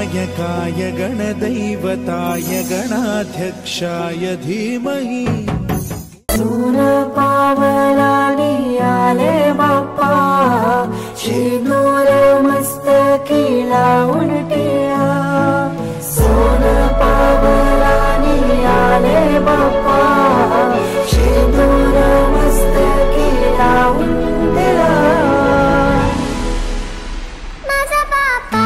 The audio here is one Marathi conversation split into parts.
गणनायकाय गणदैवताय गणाध्यक्षाय धीमहि सूर पावलानी आले बाप्पा शेंदूर मस्तकीला उलटिया सोन पावलानी आले बाप्पा शेंदूर मस्तकीला उलटिया माझा बाप्पा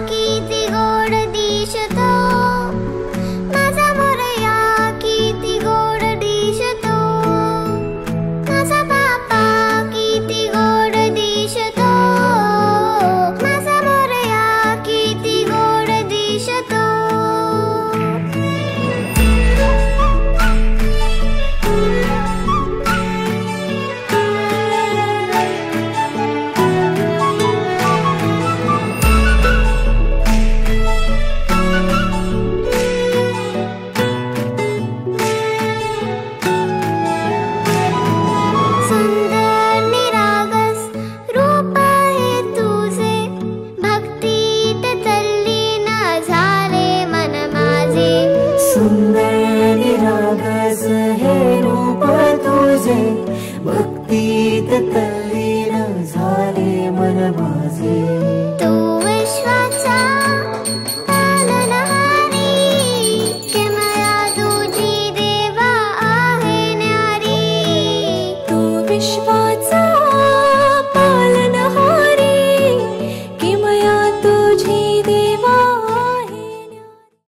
किती गोड दिसतो माझा मोरया किती गोड दिसतो माझा बाप्पा किती गोड दिसतो माझा मोरया किती गोड दिसतो सुंदर निरागस रूप हे तुझे भक्तीत तल्लीन झाले मन माझे सुंदर निरागस हे रूप तुझे भक्तीत